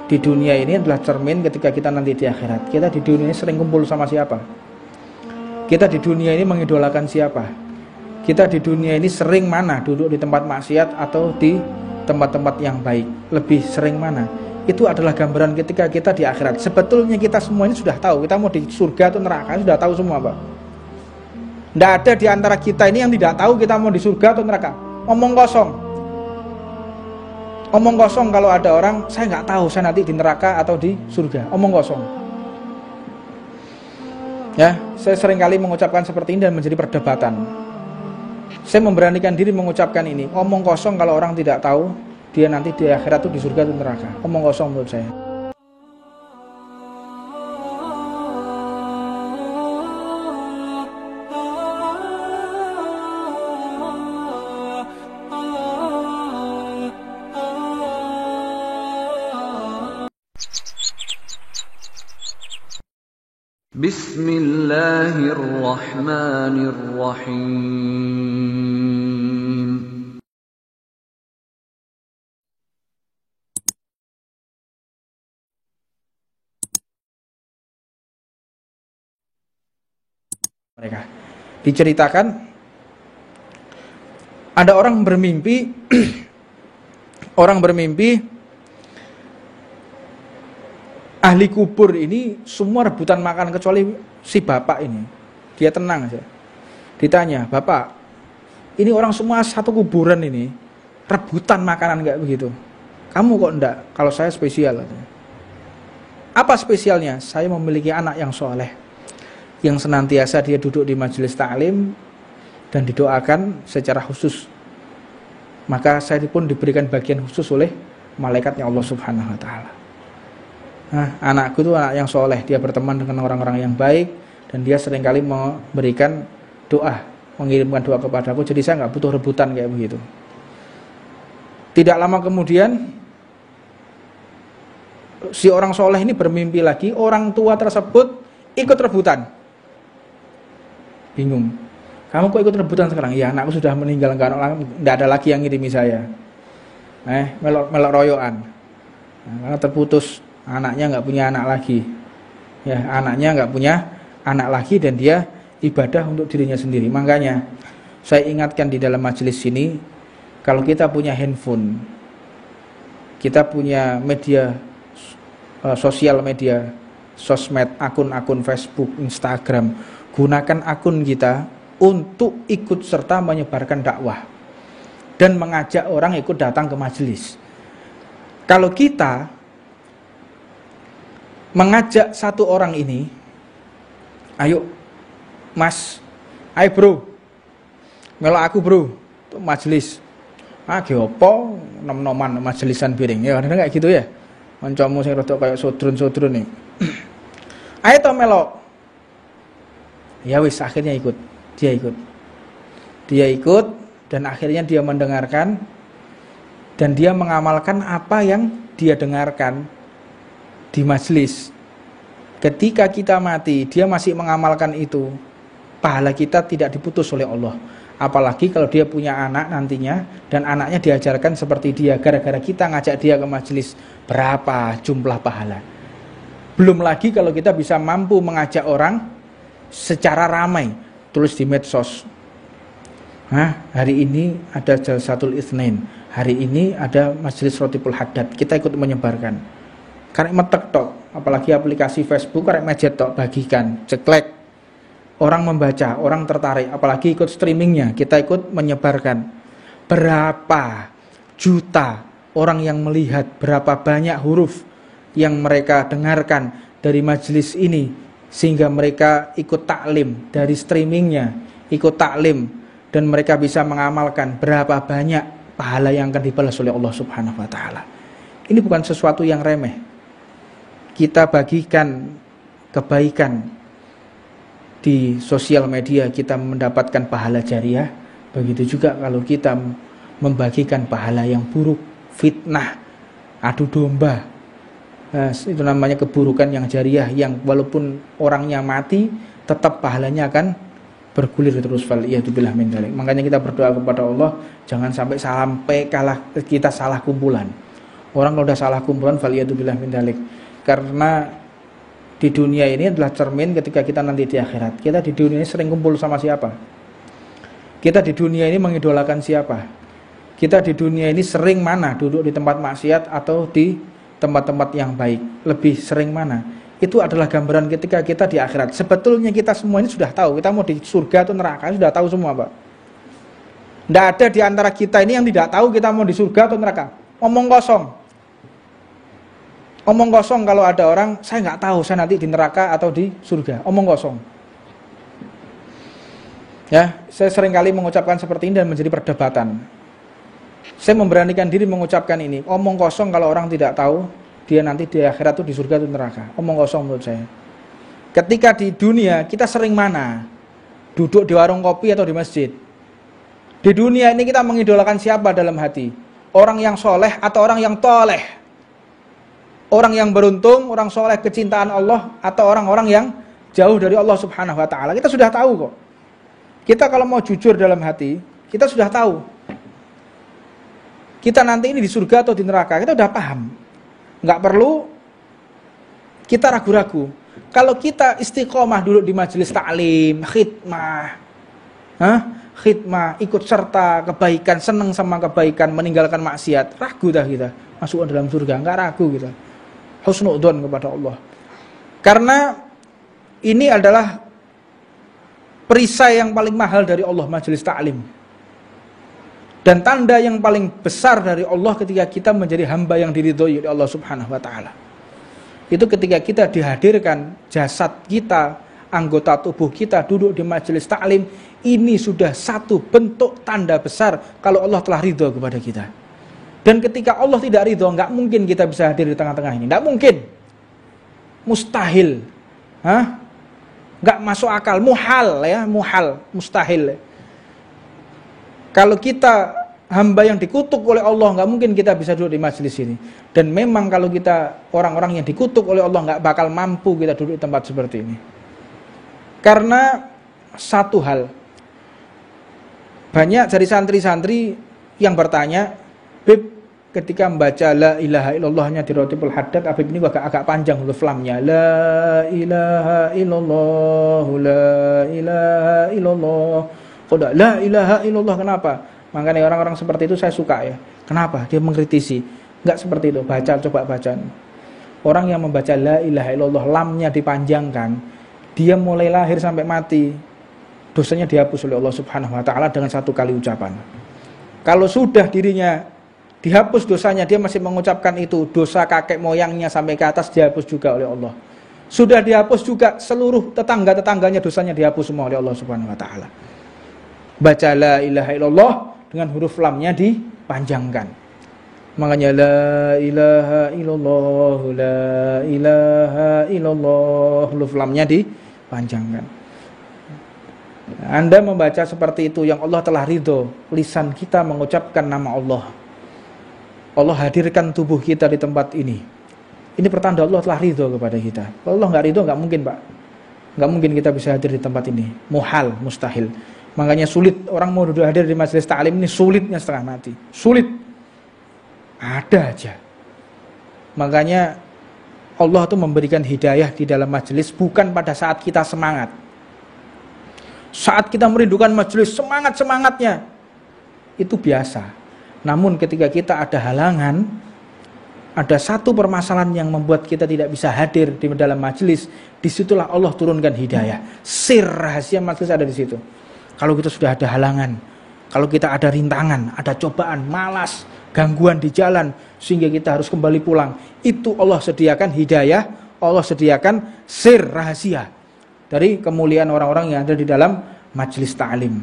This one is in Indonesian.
di dunia ini adalah cermin ketika kita nanti di akhirat. Kita di dunia ini sering kumpul sama siapa? Kita di dunia ini mengidolakan siapa? Kita di dunia ini sering mana duduk di tempat maksiat atau di tempat-tempat yang baik? Lebih sering mana? Itu adalah gambaran ketika kita di akhirat. Sebetulnya kita semua ini sudah tahu kita mau di surga atau neraka, sudah tahu semua, Pak. Tidak ada di antara kita ini yang tidak tahu kita mau di surga atau neraka. Omong kosong. Omong kosong kalau ada orang, saya nggak tahu saya nanti di neraka atau di surga. Omong kosong. Ya, saya seringkali mengucapkan seperti ini dan menjadi perdebatan. Saya memberanikan diri mengucapkan ini. Omong kosong kalau orang tidak tahu dia nanti di akhirat itu di surga atau neraka. Omong kosong menurut saya. Bismillahirrahmanirrahim. Mereka diceritakan ada orang bermimpi ahli kubur ini semua rebutan makan kecuali si bapak ini. Dia tenang aja. Ditanya, "Bapak, ini orang semua satu kuburan ini rebutan makanan kayak begitu. Kamu kok enggak? Kalau saya spesial." Apa spesialnya? Saya memiliki anak yang soleh, yang senantiasa dia duduk di majelis taklim dan didoakan secara khusus. Maka saya pun diberikan bagian khusus oleh malaikatnya Allah Subhanahu wa taala. Nah, anakku itu anak yang soleh, dia berteman dengan orang-orang yang baik dan dia seringkali memberikan doa, mengirimkan doa kepadaku. Jadi saya nggak butuh rebutan kayak begitu. Tidak lama kemudian si orang soleh ini bermimpi lagi, orang tua tersebut ikut rebutan. Bingung, kamu kok ikut rebutan sekarang? Ya, anakku sudah meninggal, tidak ada lagi yang ngirimi saya. Melok royoan. Karena terputus, anaknya nggak punya anak lagi. Ya, anaknya nggak punya anak lagi dan dia ibadah untuk dirinya sendiri. Makanya saya ingatkan di dalam majelis ini, kalau kita punya handphone, kita punya media sosial media, sosmed, akun-akun Facebook, Instagram, gunakan akun kita untuk ikut serta menyebarkan dakwah dan mengajak orang ikut datang ke majelis. Kalau kita mengajak satu orang ini, ayo mas, ayo bro, melok aku bro, untuk majelis. Geopo nom-noman majelisan piring. Ya kadang kayak gitu ya. Kancamu sing rada kayak sodron-sodron nih. Ayo to melok. Ya wis, akhirnya ikut. Dia ikut dan akhirnya dia mendengarkan dan dia mengamalkan apa yang dia dengarkan di majelis. Ketika kita mati, dia masih mengamalkan itu. Pahala kita tidak diputus oleh Allah. Apalagi kalau dia punya anak nantinya dan anaknya diajarkan seperti dia, gara-gara kita ngajak dia ke majelis, berapa jumlah pahala. Belum lagi kalau kita bisa mampu mengajak orang secara ramai, tulis di medsos. Hari ini ada Jalsatul Itsnain, hari ini ada majelis Rotibul Haddad, kita ikut menyebarkan. Karek metek tok, apalagi aplikasi Facebook karek mejet tok, bagikan, ceklek. Orang membaca, orang tertarik, apalagi ikut streamingnya, kita ikut menyebarkan. Berapa juta orang yang melihat, berapa banyak huruf yang mereka dengarkan dari majelis ini, sehingga mereka ikut taklim dari streamingnya, ikut taklim, dan mereka bisa mengamalkan. Berapa banyak pahala yang akan dibalas oleh Allah Subhanahu wa taala. Ini bukan sesuatu yang remeh. Kita bagikan kebaikan di sosial media, kita mendapatkan pahala jariah. Begitu juga kalau kita membagikan pahala yang buruk, fitnah, adu domba, itu namanya keburukan yang jariah, yang walaupun orangnya mati tetap pahalanya akan bergulir terus. Waliyadzubillah min dzalik. Makanya kita berdoa kepada Allah, jangan sampai kita salah kumpulan. Orang kalau udah salah kumpulan faliyatubillah min dzalik. Karena di dunia ini adalah cermin ketika kita nanti di akhirat. Kita di dunia ini sering kumpul sama siapa? Kita di dunia ini mengidolakan siapa? Kita di dunia ini sering mana? Duduk di tempat maksiat atau di tempat-tempat yang baik? Lebih sering mana? Itu adalah gambaran ketika kita di akhirat. Sebetulnya kita semua ini sudah tahu. Kita mau di surga atau neraka sudah tahu semua, Pak. Tidak ada di antara kita ini yang tidak tahu kita mau di surga atau neraka. Omong kosong. Omong kosong kalau ada orang, saya nggak tahu saya nanti di neraka atau di surga. Omong kosong. Ya, saya sering kali mengucapkan seperti ini dan menjadi perdebatan. Saya memberanikan diri mengucapkan ini. Omong kosong kalau orang tidak tahu dia nanti di akhirat itu di surga atau neraka. Omong kosong menurut saya. Ketika di dunia kita sering mana? Duduk di warung kopi atau di masjid. Di dunia ini kita mengidolakan siapa dalam hati? Orang yang soleh atau orang yang toleh? Orang yang beruntung, orang soleh kecintaan Allah, atau orang-orang yang jauh dari Allah subhanahu wa ta'ala. Kita sudah tahu kok. Kita kalau mau jujur dalam hati, kita sudah tahu. Kita nanti ini di surga atau di neraka, kita sudah paham. Nggak perlu kita ragu-ragu. Kalau kita istiqomah dulu di majelis ta'lim, khidmah, ikut serta kebaikan, senang sama kebaikan, meninggalkan maksiat, ragu dah kita masuk dalam surga, nggak ragu kita. Husnudzon kepada Allah. Karena ini adalah perisai yang paling mahal dari Allah, majelis ta'lim. Dan tanda yang paling besar dari Allah ketika kita menjadi hamba yang diridhoi oleh Allah subhanahu wa ta'ala. Itu ketika kita dihadirkan jasad kita, anggota tubuh kita duduk di majelis ta'lim. Ini sudah satu bentuk tanda besar kalau Allah telah ridho kepada kita. Dan ketika Allah tidak ridho, nggak mungkin kita bisa hadir di tengah-tengah ini. Nggak mungkin. Mustahil. Nggak masuk akal. Muhal ya, muhal. Mustahil. Kalau kita hamba yang dikutuk oleh Allah, nggak mungkin kita bisa duduk di majelis ini. Dan memang kalau kita orang-orang yang dikutuk oleh Allah, nggak bakal mampu kita duduk di tempat seperti ini. Karena satu hal. Banyak dari santri-santri yang bertanya, Habib, ketika membaca la ilaha illallahnya di Ratibul Haddad, Habib ini agak panjang huruf lamnya. La ilaha illallah, la ilaha illallah. Kok la ilaha illallah, kenapa? Makanya orang-orang seperti itu saya suka ya. Kenapa? Dia mengkritisi. Enggak seperti itu. Coba baca. Orang yang membaca la ilaha illallah, lamnya dipanjangkan, dia mulai lahir sampai mati, dosanya dihapus oleh Allah subhanahu wa ta'ala dengan satu kali ucapan. Kalau sudah dirinya dihapus dosanya, dia masih mengucapkan itu, dosa kakek moyangnya sampai ke atas dihapus juga oleh Allah. Sudah dihapus juga seluruh tetangga-tetangganya, dosanya dihapus semua oleh Allah subhanahu wa ta'ala. Baca la ilaha illallah dengan huruf lamnya dipanjangkan. Makanya la ilaha illallah, la ilaha illallah, huruf lamnya dipanjangkan. Anda membaca seperti itu yang Allah telah ridho, lisan kita mengucapkan nama Allah. Allah hadirkan tubuh kita di tempat ini. Ini pertanda Allah telah ridho kepada kita. Kalau Allah nggak ridho, nggak mungkin, Pak. Nggak mungkin kita bisa hadir di tempat ini. Muhal, mustahil. Makanya sulit orang mau duduk hadir di majelis ta'lim ini, sulitnya setengah mati. Sulit. Ada aja. Makanya Allah tuh memberikan hidayah di dalam majelis bukan pada saat kita semangat. Saat kita merindukan majelis, semangat-semangatnya itu biasa. Namun ketika kita ada halangan, ada satu permasalahan yang membuat kita tidak bisa hadir di dalam majelis, disitulah Allah turunkan hidayah. Sir rahasia majelis ada di situ. Kalau kita sudah ada halangan, kalau kita ada rintangan, ada cobaan, malas, gangguan di jalan, sehingga kita harus kembali pulang, itu Allah sediakan hidayah, Allah sediakan sir rahasia dari kemuliaan orang-orang yang ada di dalam majelis ta'lim.